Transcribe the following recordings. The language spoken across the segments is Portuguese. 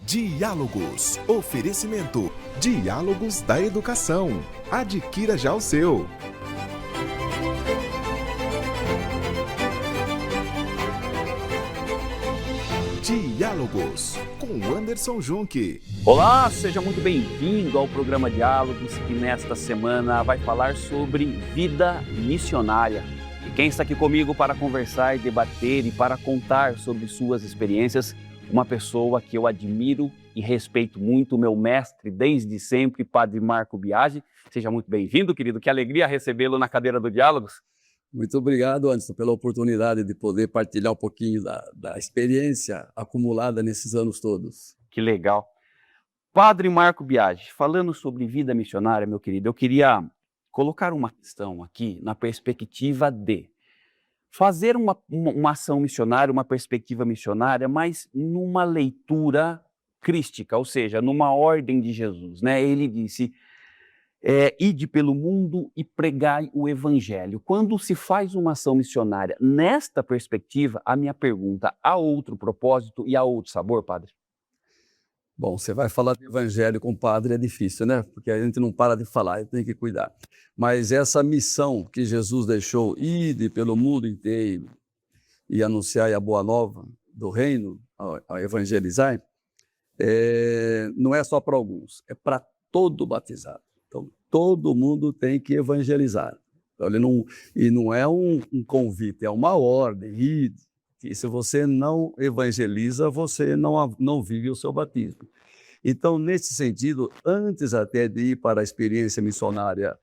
Diálogos. Oferecimento. Diálogos da Educação. Adquira já o seu. Diálogos, com Anderson Junque. Olá, seja muito bem-vindo ao programa Diálogos, que nesta semana vai falar sobre vida missionária. E quem está aqui comigo para conversar e debater e para contar sobre suas experiências, uma pessoa que eu admiro e respeito muito, meu mestre desde sempre, Padre Marco Biagi. Seja muito bem-vindo, querido, que alegria recebê-lo na cadeira do Diálogos. Muito obrigado, Anderson, pela oportunidade de poder partilhar um pouquinho da experiência acumulada nesses anos todos. Que legal. Padre Marco Biagi, falando sobre vida missionária, meu querido, eu queria colocar uma questão aqui na perspectiva de fazer uma ação missionária, uma perspectiva missionária, mas numa leitura crística, ou seja, numa ordem de Jesus, né? Ele disse: ide pelo mundo e pregai o evangelho. Quando se faz uma ação missionária nesta perspectiva, a minha pergunta: há outro propósito e há outro sabor, padre? Bom, você vai falar de evangelho com o padre é difícil, né? Porque a gente não para de falar, tem que cuidar. Mas essa missão que Jesus deixou, ide pelo mundo inteiro e anunciar a boa nova do reino, a evangelizar, não é só para alguns, é para todo batizado. Então, todo mundo tem que evangelizar. Então, não é um convite, é uma ordem. E se você não evangeliza, você não vive o seu batismo. Então, nesse sentido, antes até de ir para a experiência missionária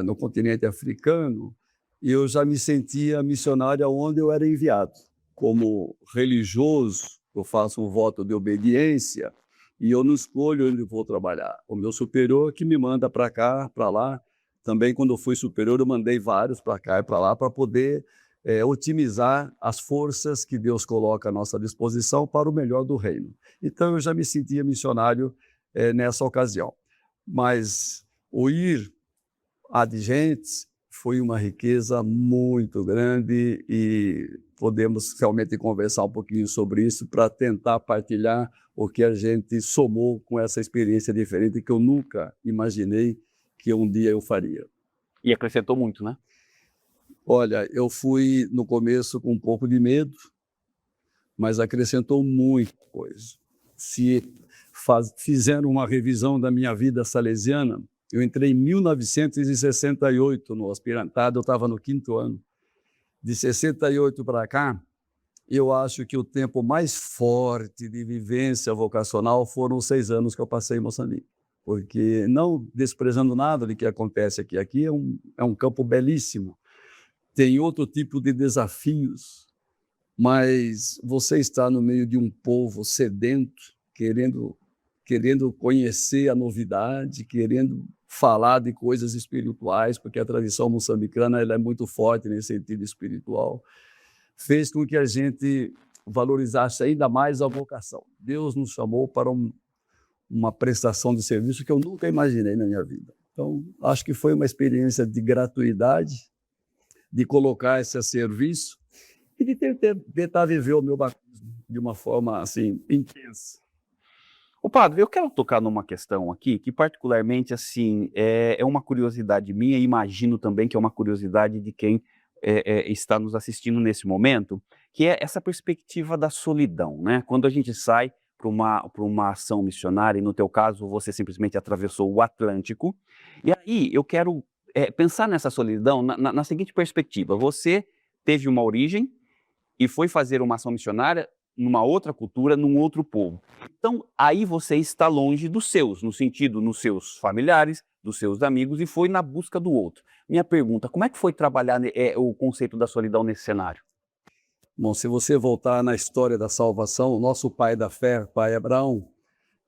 no continente africano, eu já me sentia missionário onde eu era enviado. Como religioso, eu faço um voto de obediência, e eu não escolho onde vou trabalhar. O meu superior que me manda para cá, para lá. Também, quando eu fui superior, eu mandei vários para cá e para lá para poder otimizar as forças que Deus coloca à nossa disposição para o melhor do reino. Então, eu já me sentia missionário nessa ocasião. Mas o ir adiante foi uma riqueza muito grande e podemos realmente conversar um pouquinho sobre isso para tentar partilhar o que a gente somou com essa experiência diferente que eu nunca imaginei que um dia eu faria. E acrescentou muito, né? Olha, eu fui no começo com um pouco de medo, mas acrescentou muita coisa. Se fizeram uma revisão da minha vida salesiana, eu entrei em 1968 no aspirantado, eu estava no 5º ano. De 68 para cá, eu acho que o tempo mais forte de vivência vocacional foram os 6 anos que eu passei em Moçambique. Porque, não desprezando nada do que acontece aqui é um campo belíssimo, tem outro tipo de desafios, mas você está no meio de um povo sedento, querendo conhecer a novidade, querendo falar de coisas espirituais, porque a tradição moçambicana ela é muito forte nesse sentido espiritual, fez com que a gente valorizasse ainda mais a vocação. Deus nos chamou para uma prestação de serviço que eu nunca imaginei na minha vida. Então, acho que foi uma experiência de gratuidade, de colocar esse a serviço e de tentar viver o meu batismo de uma forma assim intensa. Ô padre, eu quero tocar numa questão aqui que particularmente assim é uma curiosidade minha e imagino também que é uma curiosidade de quem está nos assistindo nesse momento, que é essa perspectiva da solidão, né? Quando a gente sai para uma ação missionária, e no teu caso você simplesmente atravessou o Atlântico, e aí eu quero pensar nessa solidão na seguinte perspectiva: você teve uma origem e foi fazer uma ação missionária numa outra cultura, num outro povo. Então, aí você está longe dos seus, no sentido, nos seus familiares, dos seus amigos, e foi na busca do outro. Minha pergunta: como é que foi trabalhar o conceito da solidão nesse cenário? Bom, se você voltar na história da salvação, o nosso pai da fé, pai Abraão,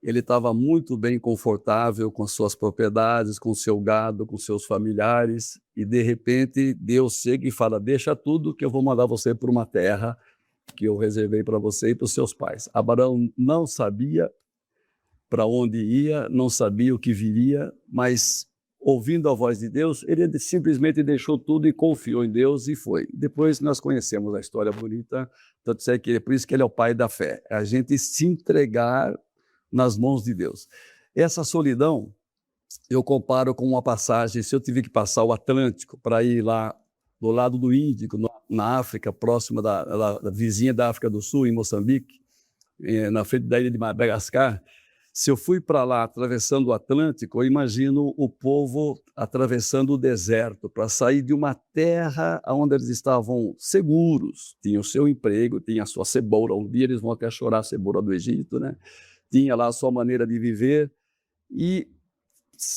ele estava muito bem confortável com suas propriedades, com seu gado, com seus familiares, e de repente Deus chega e fala: deixa tudo que eu vou mandar você para uma terra que eu reservei para você e para os seus pais. Abraão não sabia para onde ia, não sabia o que viria, mas ouvindo a voz de Deus, ele simplesmente deixou tudo e confiou em Deus e foi. Depois nós conhecemos a história bonita, tanto é que por isso que ele é o pai da fé. A gente se entregar nas mãos de Deus. Essa solidão eu comparo com uma passagem, se eu tive que passar o Atlântico para ir lá do lado do Índico, na África, próxima da vizinha da África do Sul, em Moçambique, na frente da ilha de Madagascar, se eu fui para lá atravessando o Atlântico, eu imagino o povo atravessando o deserto para sair de uma terra onde eles estavam seguros, tinham o seu emprego, tinham a sua cebola, um dia eles vão até chorar a cebola do Egito, né? Tinha lá a sua maneira de viver, e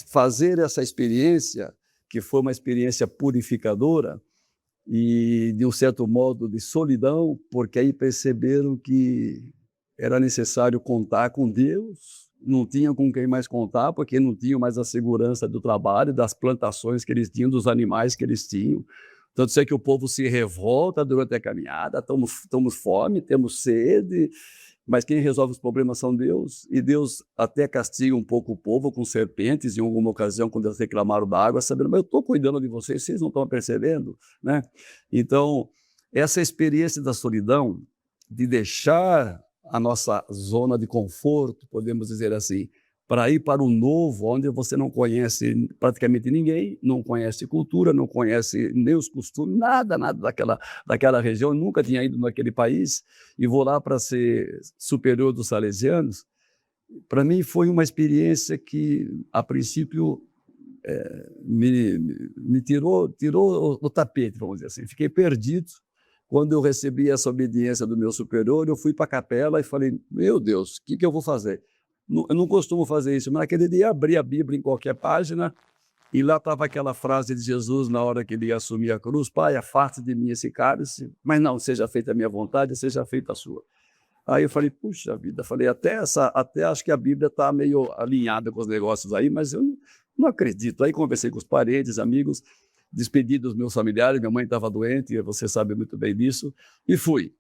fazer essa experiência, que foi uma experiência purificadora e, de um certo modo, de solidão, porque aí perceberam que era necessário contar com Deus, não tinham com quem mais contar, porque não tinham mais a segurança do trabalho, das plantações que eles tinham, dos animais que eles tinham. Tanto é que o povo se revolta durante a caminhada, estamos fome, temos sede, mas quem resolve os problemas são Deus, e Deus até castiga um pouco o povo com serpentes, em alguma ocasião, quando eles reclamaram da água, sabendo, mas eu estou cuidando de vocês, vocês não estão percebendo, né? Então, essa experiência da solidão, de deixar a nossa zona de conforto, podemos dizer assim, para ir para o novo, onde você não conhece praticamente ninguém, não conhece cultura, não conhece nem os costumes, nada daquela região, nunca tinha ido naquele país, e vou lá para ser superior dos salesianos. Para mim foi uma experiência que, a princípio, me tirou o tapete, vamos dizer assim. Fiquei perdido. Quando eu recebi essa obediência do meu superior, eu fui para a capela e falei, meu Deus, o que eu vou fazer? Eu não costumo fazer isso, mas naquele dia abri a Bíblia em qualquer página e lá estava aquela frase de Jesus na hora que ele ia assumir a cruz, Pai, afasta de mim esse cálice, mas não seja feita a minha vontade, seja feita a sua. Aí eu falei, puxa vida, falei, até acho que a Bíblia está meio alinhada com os negócios aí, mas eu não acredito. Aí conversei com os parentes, amigos, despedi dos meus familiares, minha mãe estava doente, você sabe muito bem disso, e fui.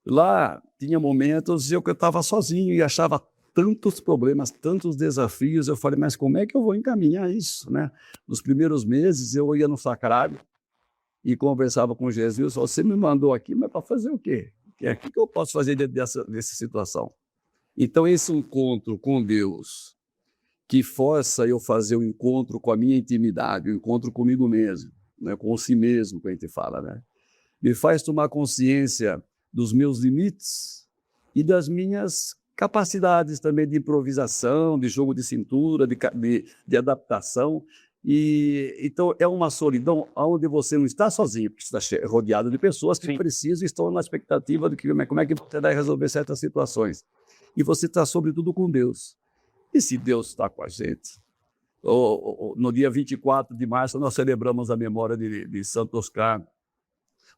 Lá tinha momentos eu estava sozinho e achava tantos problemas, tantos desafios, eu falei, mas como é que eu vou encaminhar isso, né? Nos primeiros meses eu ia no sacrário e conversava com Jesus, você me mandou aqui, mas para fazer o quê? O que eu posso fazer dentro dessa situação? Então esse encontro com Deus, que força eu fazer o encontro com a minha intimidade, o encontro comigo mesmo, né? Com si mesmo, que a gente fala, né? Me faz tomar consciência dos meus limites e das minhas capacidades também de improvisação, de jogo de cintura, de adaptação. E então é uma solidão onde você não está sozinho, porque está rodeado de pessoas que Sim. precisam e estão na expectativa de como é que você vai resolver certas situações. E você está, sobretudo, com Deus. E se Deus está com a gente? No dia 24 de março, nós celebramos a memória de Santo Oscar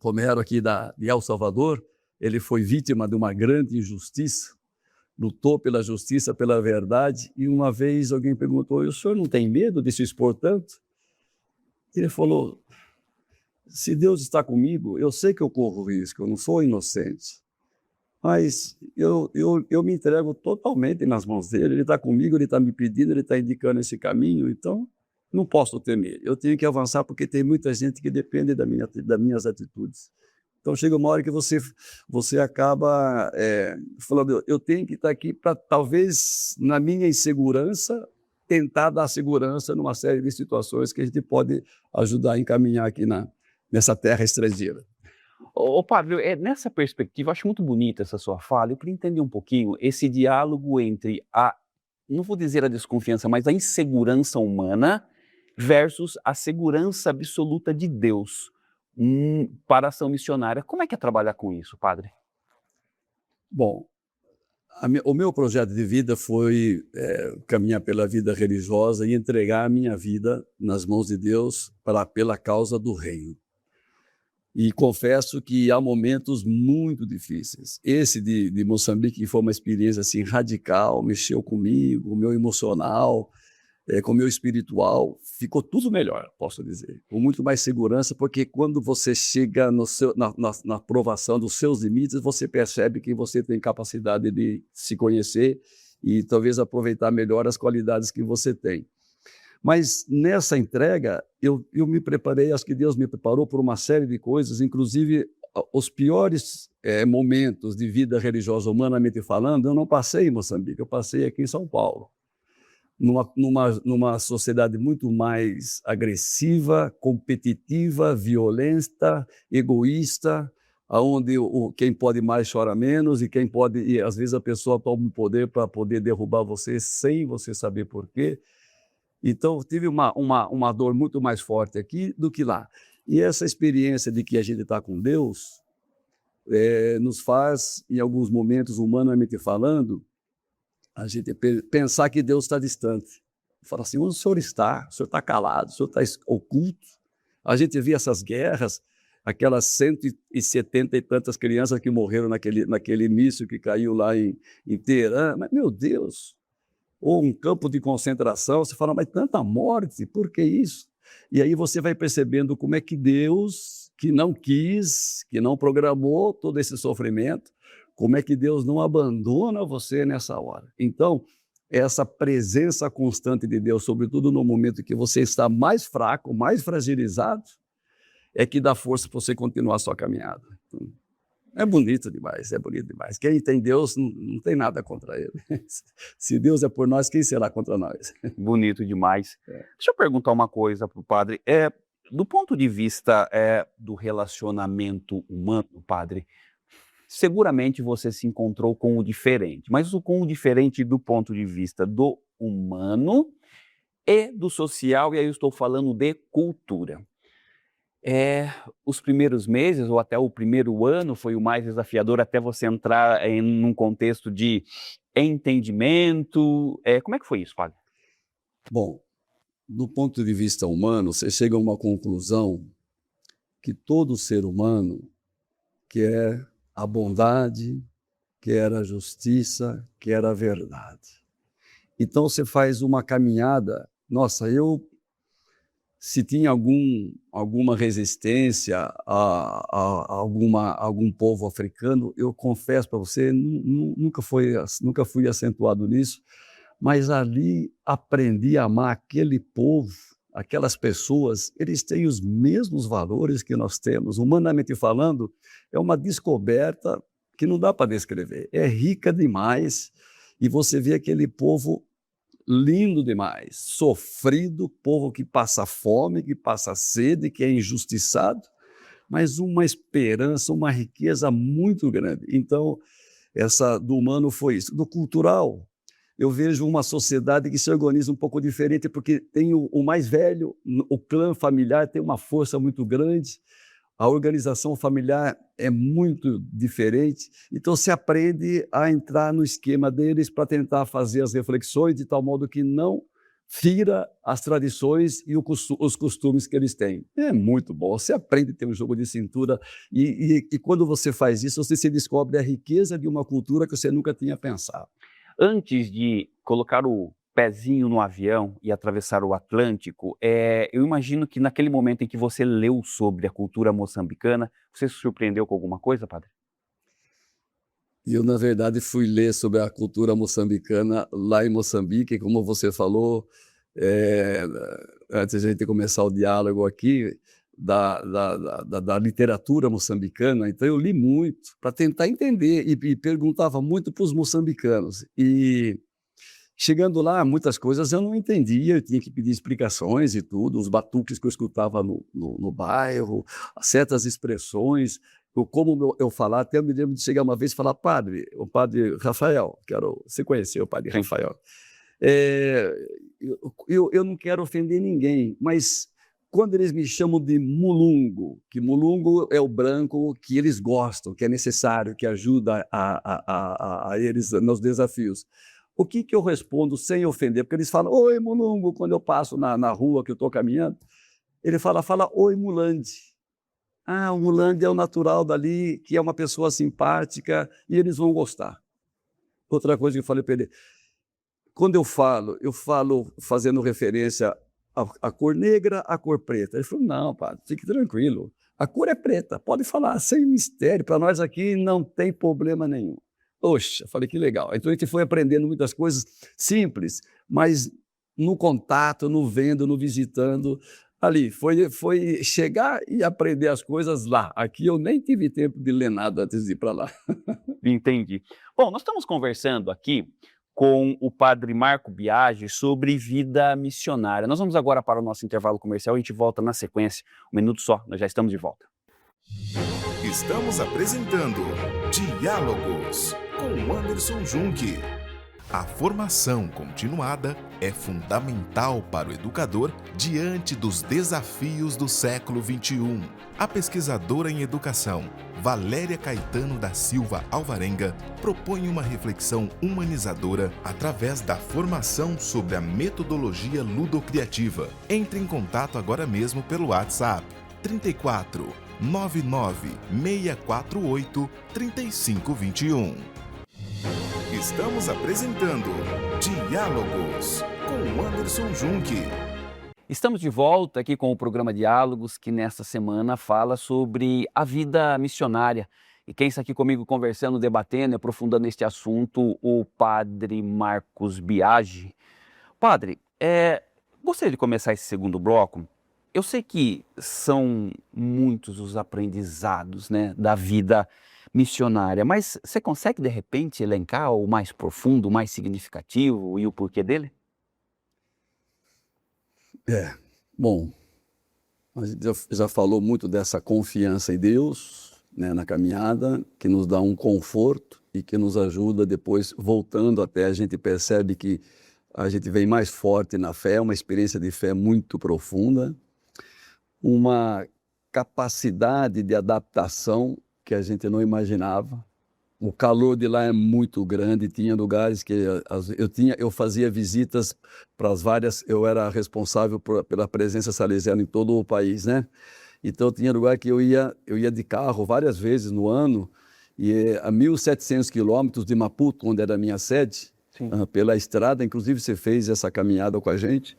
Romero, aqui de El Salvador. Ele foi vítima de uma grande injustiça, lutou pela justiça, pela verdade, e uma vez alguém perguntou, o senhor não tem medo de se expor tanto? Ele falou, se Deus está comigo, eu sei que eu corro risco, eu não sou inocente, mas eu me entrego totalmente nas mãos dele, ele está comigo, ele está me pedindo, ele está indicando esse caminho, então não posso temer, eu tenho que avançar porque tem muita gente que depende das minhas atitudes. Então chega uma hora que você acaba falando, eu tenho que estar aqui para, talvez, na minha insegurança, tentar dar segurança numa série de situações que a gente pode ajudar a encaminhar aqui nessa terra estrangeira. Ô, padre, nessa perspectiva, eu acho muito bonita essa sua fala, eu queria entender um pouquinho esse diálogo entre não vou dizer a desconfiança, mas a insegurança humana versus a segurança absoluta de Deus. Para a ação missionária. Como é que é trabalhar com isso, padre? Bom, o meu projeto de vida foi caminhar pela vida religiosa e entregar a minha vida nas mãos de Deus pela causa do reino. E confesso que há momentos muito difíceis. Esse de Moçambique foi uma experiência assim, radical, mexeu comigo, o meu emocional, com o meu espiritual, ficou tudo melhor, posso dizer, com muito mais segurança, porque quando você chega na provação dos seus limites, você percebe que você tem capacidade de se conhecer e talvez aproveitar melhor as qualidades que você tem. Mas nessa entrega, eu me preparei, acho que Deus me preparou por uma série de coisas, inclusive os piores momentos de vida religiosa, humanamente falando, eu não passei em Moçambique, eu passei aqui em São Paulo. Numa sociedade muito mais agressiva, competitiva, violenta, egoísta, onde quem pode mais chora menos e às vezes a pessoa toma o poder para poder derrubar você sem você saber por quê. Então, tive uma dor muito mais forte aqui do que lá. E essa experiência de que a gente está com Deus nos faz, em alguns momentos, humanamente falando, a gente pensar que Deus está distante. Fala assim, onde o senhor está? O senhor está calado, o senhor está oculto. A gente vê essas guerras, aquelas 170 e tantas crianças que morreram naquele míssil que caiu lá em Teherã. Mas, meu Deus! Ou um campo de concentração, você fala, mas tanta morte, por que isso? E aí você vai percebendo como é que Deus, que não quis, que não programou todo esse sofrimento, como é que Deus não abandona você nessa hora. Então, essa presença constante de Deus, sobretudo no momento que você está mais fraco, mais fragilizado, é que dá força para você continuar a sua caminhada. É bonito demais, é bonito demais. Quem tem Deus não tem nada contra ele. Se Deus é por nós, quem será contra nós? Bonito demais. Deixa eu perguntar uma coisa para o padre. Do ponto de vista do relacionamento humano, padre, seguramente você se encontrou com o diferente, mas com o diferente do ponto de vista do humano e do social, e aí eu estou falando de cultura. Os primeiros meses, ou até o primeiro ano, foi o mais desafiador até você entrar num contexto de entendimento. Como é que foi isso, padre? Bom, do ponto de vista humano, você chega a uma conclusão que todo ser humano quer a bondade, quer a justiça, quer a verdade. Então você faz uma caminhada. Nossa, se tinha alguma resistência a algum povo africano, eu confesso para você, nunca fui acentuado nisso, mas ali aprendi a amar aquele povo, aquelas pessoas. Eles têm os mesmos valores que nós temos. Humanamente falando, é uma descoberta que não dá para descrever. É rica demais, e você vê aquele povo lindo demais, sofrido, povo que passa fome, que passa sede, que é injustiçado, mas uma esperança, uma riqueza muito grande. Então, essa do humano foi isso. Do cultural, eu vejo uma sociedade que se organiza um pouco diferente, porque tem o mais velho, o clã familiar tem uma força muito grande, a organização familiar é muito diferente, então se aprende a entrar no esquema deles para tentar fazer as reflexões de tal modo que não fira as tradições e os costumes que eles têm. É muito bom, você aprende a ter um jogo de cintura e quando você faz isso, você se descobre a riqueza de uma cultura que você nunca tinha pensado. Antes de colocar o pezinho no avião e atravessar o Atlântico, eu imagino que naquele momento em que você leu sobre a cultura moçambicana, você se surpreendeu com alguma coisa, padre? Eu, na verdade, fui ler sobre a cultura moçambicana lá em Moçambique, como você falou, antes de a gente começar o diálogo aqui, da literatura moçambicana. Então, eu li muito para tentar entender e perguntava muito para os moçambicanos. E chegando lá, muitas coisas eu não entendia, eu tinha que pedir explicações e tudo, os batuques que eu escutava no bairro, certas expressões, como eu falar, até eu me lembro de chegar uma vez e falar, o padre Rafael, você conheceu o padre Rafael, eu não quero ofender ninguém, mas quando eles me chamam de mulungo, que mulungo é o branco que eles gostam, que é necessário, que ajuda a eles nos desafios, o que eu respondo sem ofender? Porque eles falam, oi, mulungo, quando eu passo na rua que eu estou caminhando. Ele fala, oi, mulande. O mulande é o natural dali, que é uma pessoa simpática, e eles vão gostar. Outra coisa que eu falei para ele, quando eu falo fazendo referência à cor negra, à cor preta. Ele falou, não, padre, fique tranquilo, a cor é preta, pode falar, sem mistério, para nós aqui não tem problema nenhum. Poxa, falei que legal. Então a gente foi aprendendo muitas coisas simples, mas no contato, no vendo, no visitando, Ali, foi chegar e aprender as coisas lá. Aqui eu nem tive tempo de ler nada antes de ir para lá. Entendi. Bom, nós estamos conversando aqui com o padre Marco Biagi sobre vida missionária. Nós vamos agora para o nosso intervalo comercial, a gente volta na sequência. Um minuto só, nós já estamos de volta. Estamos apresentando Diálogos com Anderson Junque. A formação continuada é fundamental para o educador diante dos desafios do século XXI. A pesquisadora em educação, Valéria Caetano da Silva Alvarenga, propõe uma reflexão humanizadora através da formação sobre a metodologia ludocriativa. Entre em contato agora mesmo pelo WhatsApp 34 99 648 3521. Estamos apresentando Diálogos com Anderson Junque. Estamos de volta aqui com o programa Diálogos, que nesta semana fala sobre a vida missionária. E quem está aqui comigo conversando, debatendo, aprofundando este assunto, o padre Marcos Biagi. Padre, gostaria de começar esse segundo bloco. Eu sei que são muitos os aprendizados, né, da vida missionária, mas você consegue, de repente, elencar o mais profundo, o mais significativo e o porquê dele? Bom, a gente já falou muito dessa confiança em Deus, né, na caminhada, que nos dá um conforto e que nos ajuda depois, voltando até, a gente percebe que a gente vem mais forte na fé, uma experiência de fé muito profunda, uma capacidade de adaptação que a gente não imaginava. O calor de lá é muito grande, tinha lugares que eu fazia visitas para as várias, eu era responsável pela presença salesiana em todo o país, né? Então tinha lugar que eu ia de carro várias vezes no ano, e a 1.700 quilômetros de Maputo, onde era a minha sede, pela estrada, inclusive você fez essa caminhada com a gente,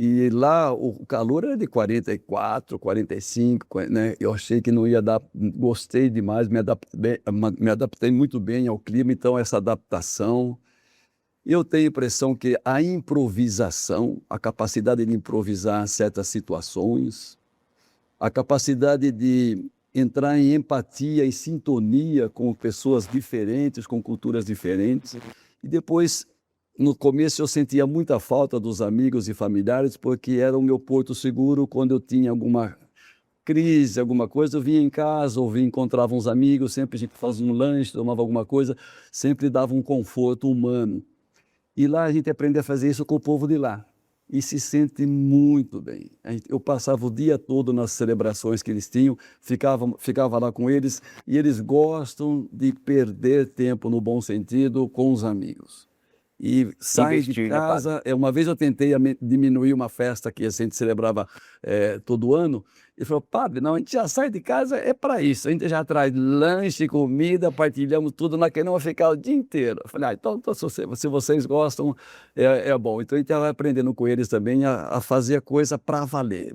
e lá o calor era de 44, 45, né? Eu achei que não ia dar, gostei demais, me adaptei muito bem ao clima, então essa adaptação. Eu tenho a impressão que a improvisação, a capacidade de improvisar certas situações, a capacidade de entrar em empatia e sintonia com pessoas diferentes, com culturas diferentes, e depois... No começo eu sentia muita falta dos amigos e familiares, porque era o meu porto seguro. Quando eu tinha alguma crise, alguma coisa, eu vinha em casa, ou encontrava uns amigos, sempre a gente fazia um lanche, tomava alguma coisa, sempre dava um conforto humano. E lá a gente aprende a fazer isso com o povo de lá, e se sente muito bem. Eu passava o dia todo nas celebrações que eles tinham, ficava lá com eles, e eles gostam de perder tempo, no bom sentido, com os amigos. E saem de casa, uma vez eu tentei diminuir uma festa que a gente celebrava todo ano, ele falou, padre, não, a gente já sai de casa, é para isso, a gente já traz lanche, comida, partilhamos tudo, nós queremos ficar o dia inteiro. Eu falei, então se vocês gostam, é bom. Então a gente vai aprendendo com eles também a fazer a coisa para valer.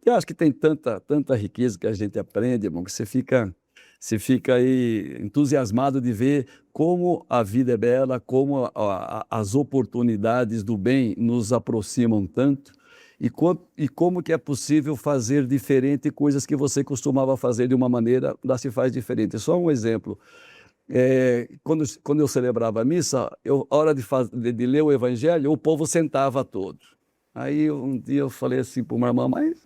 Eu acho que tem tanta riqueza que a gente aprende, irmão, que você fica aí entusiasmado de ver como a vida é bela, como as oportunidades do bem nos aproximam tanto, e como que é possível fazer diferente coisas que você costumava fazer de uma maneira, lá se faz diferente. Só um exemplo. Quando eu celebrava a missa, a hora de ler o evangelho, o povo sentava todo. Aí um dia eu falei assim para uma irmã, mas...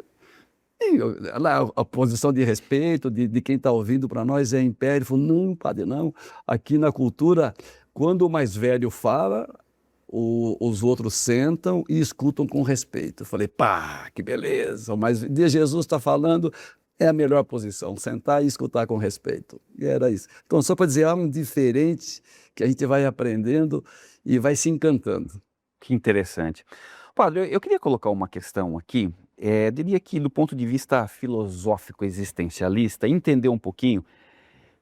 lá a posição de respeito de quem está ouvindo para nós é em pé. Ele falou, não, padre, não. Aqui na cultura, quando o mais velho fala, os outros sentam e escutam com respeito. Eu falei, pá, que beleza. Mas de Jesus está falando, é a melhor posição, sentar e escutar com respeito. E era isso. Então, só para dizer, há um diferente que a gente vai aprendendo e vai se encantando. Que interessante. Padre, eu queria colocar uma questão aqui. Diria que do ponto de vista filosófico existencialista, entender um pouquinho,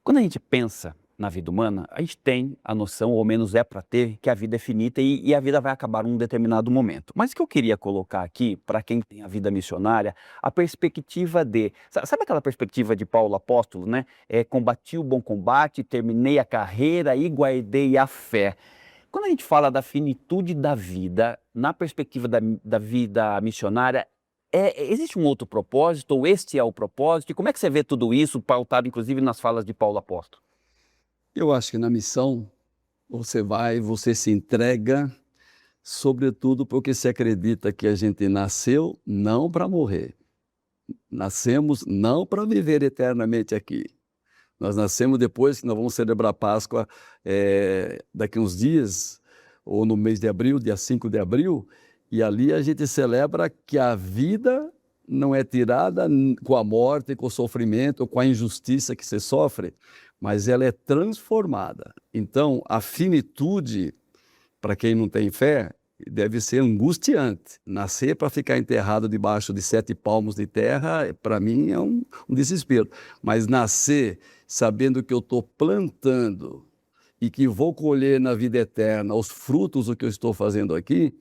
quando a gente pensa na vida humana, a gente tem a noção, ou ao menos é para ter, que a vida é finita e a vida vai acabar num determinado momento. Mas o que eu queria colocar aqui, para quem tem a vida missionária, a perspectiva sabe aquela perspectiva de Paulo apóstolo, né? Combati o bom combate, terminei a carreira e guardei a fé. Quando a gente fala da finitude da vida, na perspectiva da vida missionária, existe um outro propósito, ou este é o propósito? E como é que você vê tudo isso, pautado inclusive nas falas de Paulo Apóstolo? Eu acho que na missão você vai, você se entrega, sobretudo porque se acredita que a gente nasceu não para morrer. Nascemos não para viver eternamente aqui. Nós nascemos depois que nós vamos celebrar a Páscoa daqui uns dias, ou no mês de abril, dia 5 de abril, e ali a gente celebra que a vida não é tirada com a morte, com o sofrimento, com a injustiça que se sofre, mas ela é transformada. Então, a finitude, para quem não tem fé, deve ser angustiante. Nascer para ficar enterrado debaixo de 7 palmos de terra, para mim é um desespero. Mas nascer sabendo que eu estou plantando e que vou colher na vida eterna os frutos do que eu estou fazendo aqui,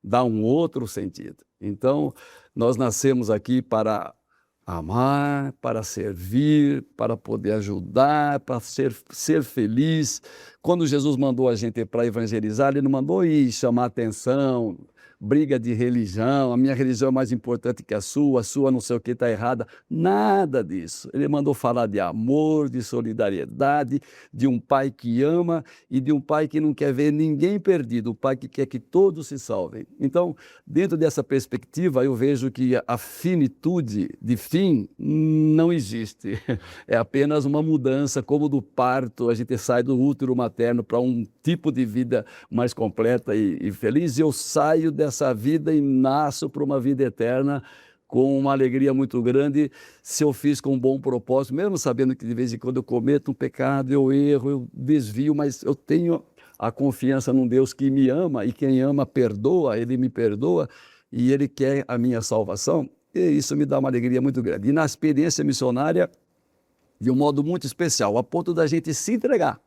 dá um outro sentido. Então, nós nascemos aqui para amar, para servir, para poder ajudar, para ser feliz. Quando Jesus mandou a gente para evangelizar, ele não mandou ir chamar atenção, briga de religião, a minha religião é mais importante que a sua não sei o que está errada. Nada disso. Ele mandou falar de amor, de solidariedade, de um pai que ama e de um pai que não quer ver ninguém perdido, um pai que quer que todos se salvem. Então, dentro dessa perspectiva, eu vejo que a finitude de fim não existe. É apenas uma mudança, como do parto, a gente sai do útero materno para um tipo de vida mais completa e feliz. Eu saio dessa vida e nasço para uma vida eterna com uma alegria muito grande, se eu fiz com um bom propósito, mesmo sabendo que de vez em quando eu cometo um pecado, eu erro, eu desvio, mas eu tenho a confiança num Deus que me ama, e quem ama perdoa, ele me perdoa e ele quer a minha salvação, e isso me dá uma alegria muito grande. E na experiência missionária, de um modo muito especial, a ponto da gente se entregar.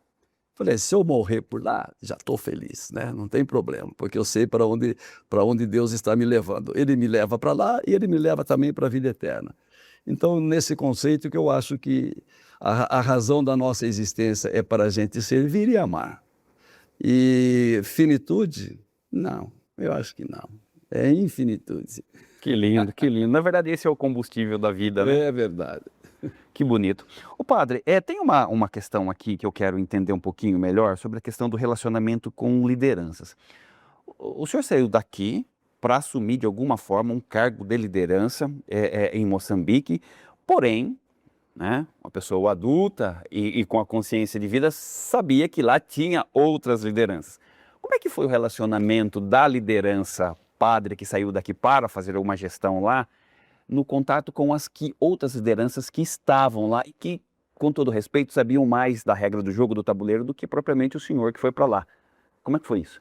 Falei, se eu morrer por lá, já estou feliz, né? Não tem problema, porque eu sei para onde Deus está me levando. Ele me leva para lá e ele me leva também para a vida eterna. Então, nesse conceito que eu acho que a razão da nossa existência é para a gente servir e amar. E finitude? Não, eu acho que não. É infinitude. Que lindo, que lindo. Na verdade, esse é o combustível da vida, né? É verdade. Que bonito. Ô padre, tem uma questão aqui que eu quero entender um pouquinho melhor sobre a questão do relacionamento com lideranças. O senhor saiu daqui para assumir de alguma forma um cargo de liderança em Moçambique, porém, né, uma pessoa adulta e com a consciência de vida sabia que lá tinha outras lideranças. Como é que foi o relacionamento da liderança padre que saiu daqui para fazer uma gestão lá, no contato com outras lideranças que estavam lá e que, com todo respeito, sabiam mais da regra do jogo, do tabuleiro, do que propriamente o senhor que foi para lá? Como é que foi isso?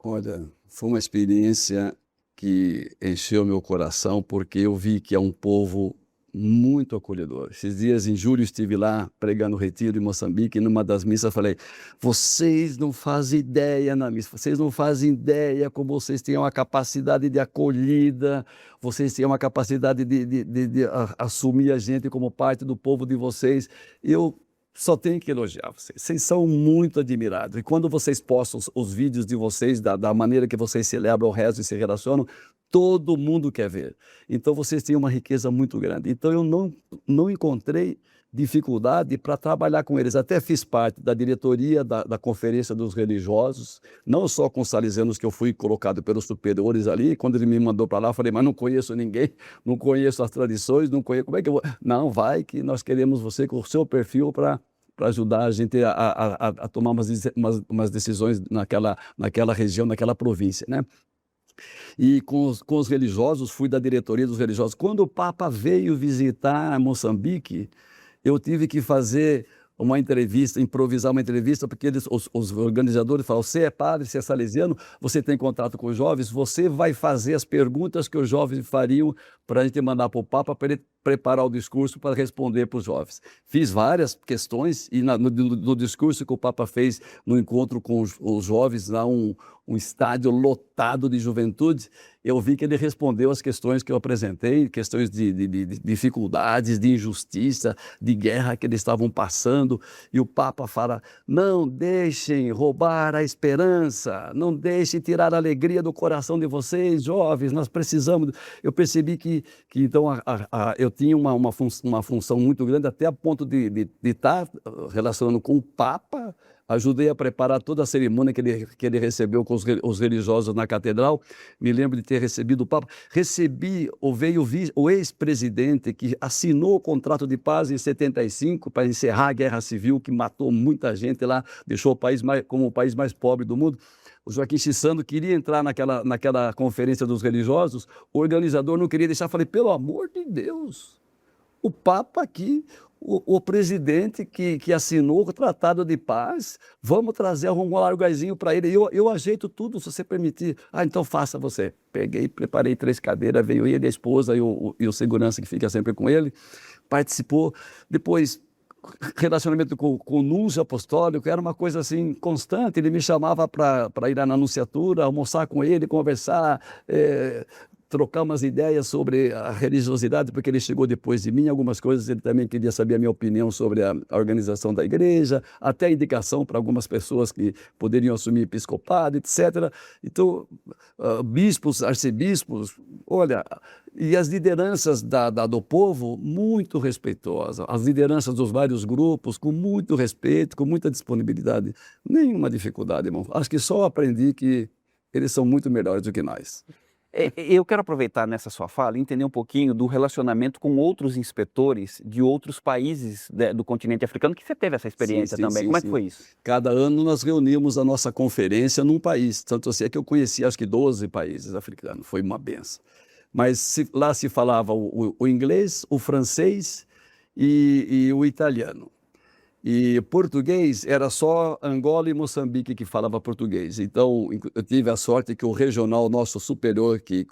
Olha, foi uma experiência que encheu meu coração, porque eu vi que é um povo muito acolhedor. Esses dias, em julho, estive lá pregando o retiro em Moçambique, e numa das missas falei, vocês não fazem ideia na missa, vocês não fazem ideia como vocês têm uma capacidade de acolhida, vocês têm uma capacidade de assumir a gente como parte do povo de vocês. Eu só tenho que elogiar vocês. Vocês são muito admirados. E quando vocês postam os vídeos de vocês, da maneira que vocês celebram o resto e se relacionam, todo mundo quer ver. Então, vocês têm uma riqueza muito grande. Então, eu não encontrei dificuldade para trabalhar com eles. Até fiz parte da diretoria da Conferência dos Religiosos, não só com os salesianos, que eu fui colocado pelos superiores ali. Quando ele me mandou para lá, eu falei, mas não conheço ninguém, não conheço as tradições, não conheço, como é que eu vou? Não, vai que nós queremos você com o seu perfil para ajudar a gente a tomar umas decisões naquela região, naquela província, né? E com os religiosos, fui da diretoria dos religiosos. Quando o Papa veio visitar Moçambique, eu tive que fazer uma entrevista, improvisar uma entrevista, porque os organizadores falaram, você é padre, você é salesiano, você tem contato com os jovens, você vai fazer as perguntas que os jovens fariam para a gente mandar para o Papa, para ele preparar o discurso para responder para os jovens. Fiz várias questões e no discurso que o Papa fez no encontro com os jovens, lá um estádio lotado de juventude, eu vi que ele respondeu as questões que eu apresentei, questões de dificuldades, de injustiça, de guerra que eles estavam passando, e o Papa fala, não deixem roubar a esperança, não deixem tirar a alegria do coração de vocês, jovens, nós precisamos... Eu percebi que então eu tinha uma função muito grande, até a ponto de estar relacionando com o Papa. Ajudei a preparar toda a cerimônia que ele recebeu com os religiosos na catedral. Me lembro de ter recebido o Papa. Veio o ex-presidente que assinou o contrato de paz em 75 para encerrar a guerra civil, que matou muita gente lá, deixou o país como o país mais pobre do mundo. O Joaquim Chissano queria entrar naquela conferência dos religiosos, o organizador não queria deixar. Falei, pelo amor de Deus, o Papa aqui... O presidente que assinou o Tratado de Paz, vamos trazer, arrumar um lugarzinho para ele. Eu ajeito tudo, se você permitir. Ah, então faça você. Peguei, preparei 3 cadeiras, veio ele, a esposa e o segurança que fica sempre com ele. Participou. Depois, relacionamento com o nuncio apostólico, era uma coisa assim constante. Ele me chamava para ir na anunciatura, almoçar com ele, conversar, trocar umas ideias sobre a religiosidade, porque ele chegou depois de mim, algumas coisas ele também queria saber a minha opinião sobre a organização da igreja, até indicação para algumas pessoas que poderiam assumir episcopado, etc. Então, bispos, arcebispos, olha, e as lideranças do povo muito respeitosas, as lideranças dos vários grupos com muito respeito, com muita disponibilidade. Nenhuma dificuldade, irmão. Acho que só aprendi que eles são muito melhores do que nós. Eu quero aproveitar nessa sua fala e entender um pouquinho do relacionamento com outros inspetores de outros países do continente africano, que você teve essa experiência também. Como é que foi isso? Cada ano nós reunimos a nossa conferência num país. Tanto assim é que eu conheci acho que 12 países africanos. Foi uma benção. Mas lá se falava o inglês, o francês e o italiano. E português era só Angola e Moçambique que falava português. Então, eu tive a sorte que o regional nosso superior, que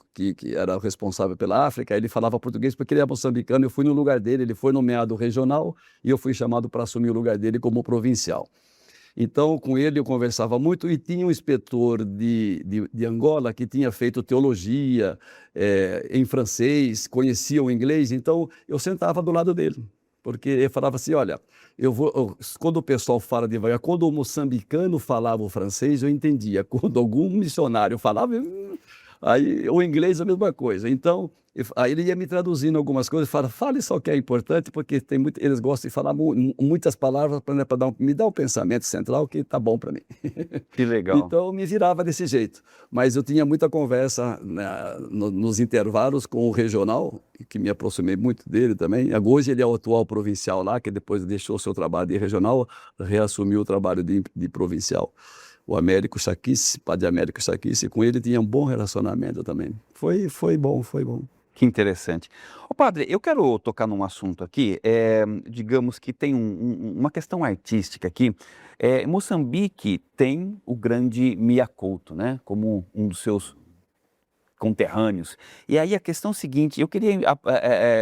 era o responsável pela África, ele falava português porque ele é moçambicano. Eu fui no lugar dele, ele foi nomeado regional e eu fui chamado para assumir o lugar dele como provincial. Então, com ele eu conversava muito e tinha um inspetor de Angola que tinha feito teologia em francês, conhecia o inglês, então eu sentava do lado dele. Porque ele falava assim, olha, quando o pessoal fala devagar, quando o moçambicano falava o francês, eu entendia. Quando algum missionário falava, aí o inglês é a mesma coisa. Então, aí ele ia me traduzindo algumas coisas, fale só o que é importante, porque eles gostam de falar muitas palavras para me dar um pensamento central que tá bom para mim. Que legal. Então, eu me virava desse jeito. Mas eu tinha muita conversa nos intervalos com o regional, que me aproximei muito dele também. Hoje ele é o atual provincial lá, que depois deixou o seu trabalho de regional, reassumiu o trabalho de provincial. O Américo Chaquice, padre Américo Chaquice, com ele tinha um bom relacionamento também. Foi bom, foi bom. Que interessante. Ô, padre, eu quero tocar num assunto aqui, digamos que tem uma questão artística aqui. Moçambique tem o grande Mia Couto, né, como um dos seus conterrâneos. E aí a questão seguinte, eu queria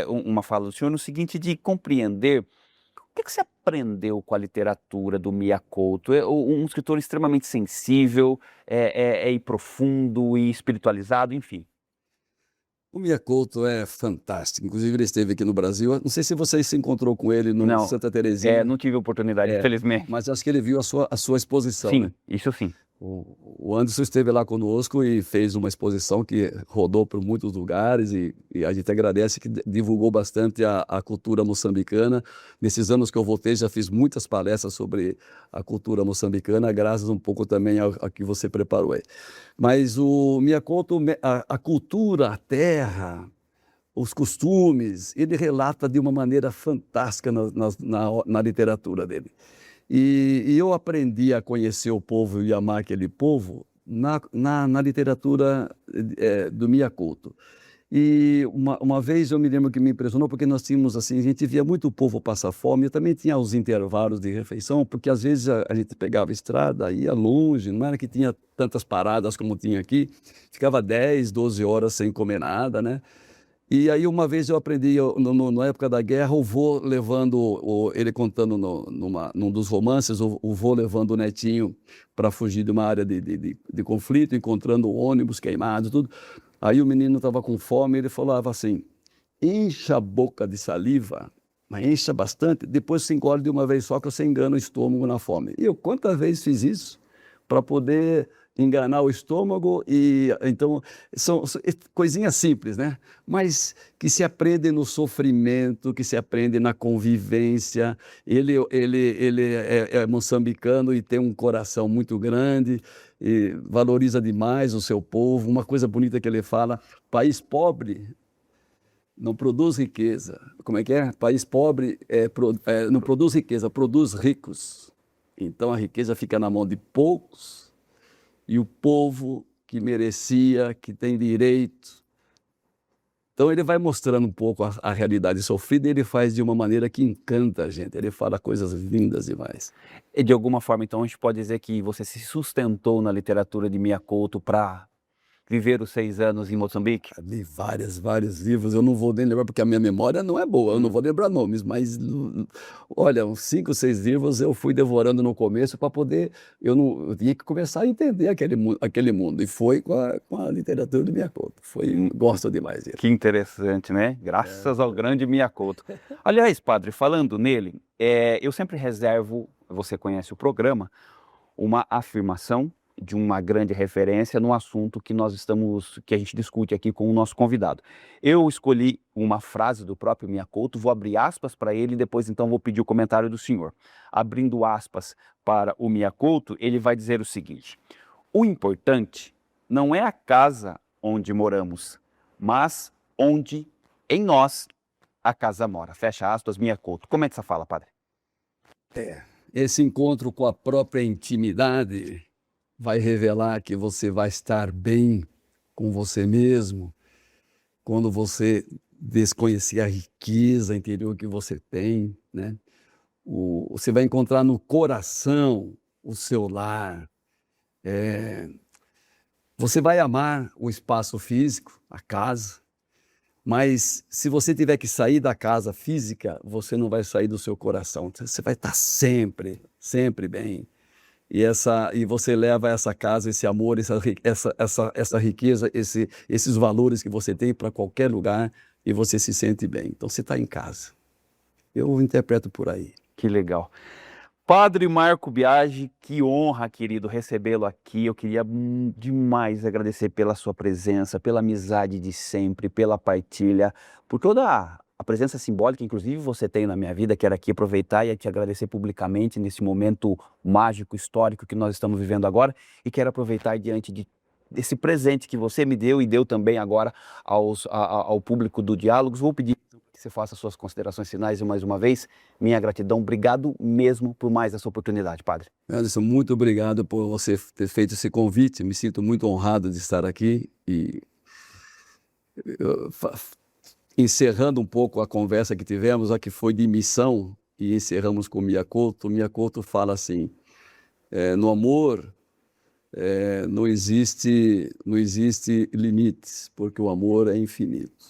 uma fala do senhor no seguinte de compreender o que você aprendeu com a literatura do Mia Couto? Um escritor extremamente sensível, e profundo e espiritualizado, enfim. O Mia Couto é fantástico. Inclusive, ele esteve aqui no Brasil. Não sei se você se encontrou com ele no Santa Terezinha. Não tive oportunidade, infelizmente. Mas acho que ele viu a sua exposição. Sim, né? isso sim. O Anderson esteve lá conosco e fez uma exposição que rodou por muitos lugares e a gente agradece que divulgou bastante a cultura moçambicana. Nesses anos que eu voltei, já fiz muitas palestras sobre a cultura moçambicana, graças um pouco também ao que você preparou aí. Mas o Mia Couto, a cultura, a terra, os costumes, ele relata de uma maneira fantástica na literatura dele. E eu aprendi a conhecer o povo e amar aquele povo na literatura do Mia Couto. E uma vez eu me lembro que me impressionou, porque nós tínhamos assim, a gente via muito o povo passar fome, eu também tinha os intervalos de refeição, porque às vezes a gente pegava a estrada, ia longe, não era que tinha tantas paradas como tinha aqui, ficava 10, 12 horas sem comer nada, né? E aí uma vez eu aprendi, na época da guerra, o vô levando, ele contando num dos romances, o vô levando o netinho para fugir de uma área de conflito, encontrando ônibus queimados, tudo. Aí o menino estava com fome, ele falava assim, encha a boca de saliva, mas encha bastante, depois você engole de uma vez só que você engana o estômago na fome. E eu quantas vezes fiz isso para poder enganar o estômago, e então são coisinhas simples, né? Mas que se aprende no sofrimento, que se aprende na convivência. Ele é moçambicano e tem um coração muito grande, e valoriza demais o seu povo. Uma coisa bonita que ele fala, país pobre não produz riqueza. Como é que é? País pobre não produz riqueza, produz ricos. Então a riqueza fica na mão de poucos, e o povo que merecia, que tem direito. Então ele vai mostrando um pouco a realidade sofrida, e ele faz de uma maneira que encanta a gente. Ele fala coisas lindas demais. E de alguma forma, então, a gente pode dizer que você se sustentou na literatura de Mia Couto para viver os 6 anos em Moçambique? Li vários livros, eu não vou nem lembrar, porque a minha memória não é boa, eu não vou lembrar nomes, mas, olha, uns 5, 6 livros eu fui devorando no começo para poder, eu tinha que começar a entender aquele mundo, e foi com a literatura de Mia Couto, gosto demais dele. Que interessante, né? Graças ao grande Mia Couto. Aliás, padre, falando nele, eu sempre reservo, você conhece o programa, uma afirmação de uma grande referência no assunto que a gente discute aqui com o nosso convidado. Eu escolhi uma frase do próprio Mia Couto, vou abrir aspas para ele e depois então vou pedir o comentário do senhor. Abrindo aspas para o Mia Couto, ele vai dizer o seguinte: o importante não é a casa onde moramos, mas onde em nós a casa mora. Fecha aspas, Mia Couto. Como é que essa fala, padre? Esse encontro com a própria intimidade vai revelar que você vai estar bem com você mesmo quando você desconhecer a riqueza interior que você tem, né? Você vai encontrar no coração o seu lar. Você vai amar o espaço físico, a casa, mas se você tiver que sair da casa física, você não vai sair do seu coração. Você vai estar sempre, sempre bem. E você leva essa casa, esse amor, essa riqueza, esses valores que você tem para qualquer lugar, e você se sente bem. Então você está em casa. Eu interpreto por aí. Que legal. Padre Marco Biagi, que honra, querido, recebê-lo aqui. Eu queria demais agradecer pela sua presença, pela amizade de sempre, pela partilha, por toda a presença simbólica, inclusive, você tem na minha vida. Quero aqui aproveitar e te agradecer publicamente nesse momento mágico, histórico que nós estamos vivendo agora, e quero aproveitar diante desse presente que você me deu e deu também agora ao público do Diálogos. Vou pedir que você faça suas considerações finais e, mais uma vez, minha gratidão. Obrigado mesmo por mais essa oportunidade, padre. Anderson, muito obrigado por você ter feito esse convite. Me sinto muito honrado de estar aqui, e encerrando um pouco a conversa que tivemos, a que foi de missão, e encerramos com Mia Couto. Mia Couto fala assim, no amor não existe limites, porque o amor é infinito.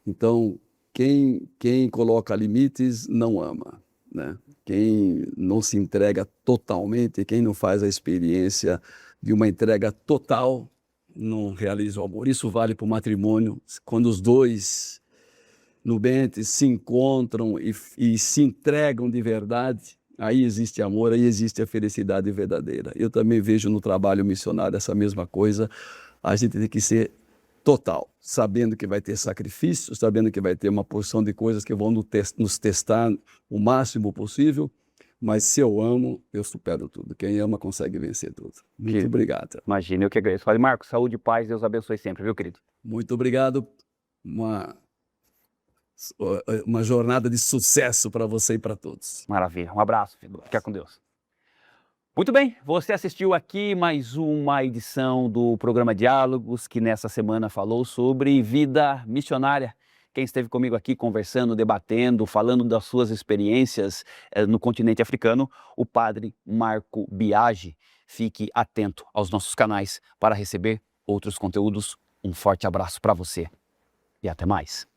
Então, quem coloca limites não ama, né? Quem não se entrega totalmente, quem não faz a experiência de uma entrega total, não realiza o amor. Isso vale para o matrimônio. Quando os dois nubentes se encontram e se entregam de verdade, aí existe amor, aí existe a felicidade verdadeira. Eu também vejo no trabalho missionário essa mesma coisa. A gente tem que ser total, sabendo que vai ter sacrifício, sabendo que vai ter uma porção de coisas que vão nos testar o máximo possível, mas se eu amo, eu supero tudo. Quem ama consegue vencer tudo. Muito obrigado. Imagina, eu que agradeço. Fale, Marcos, saúde e paz, Deus abençoe sempre, viu, querido? Muito obrigado. Uma jornada de sucesso para você e para todos. Maravilha. Um abraço, filho. Fica com Deus. Muito bem, você assistiu aqui mais uma edição do programa Diálogos, que nessa semana falou sobre vida missionária. Quem esteve comigo aqui conversando, debatendo, falando das suas experiências no continente africano, o padre Marco Biagi. Fique atento aos nossos canais para receber outros conteúdos. Um forte abraço para você e até mais.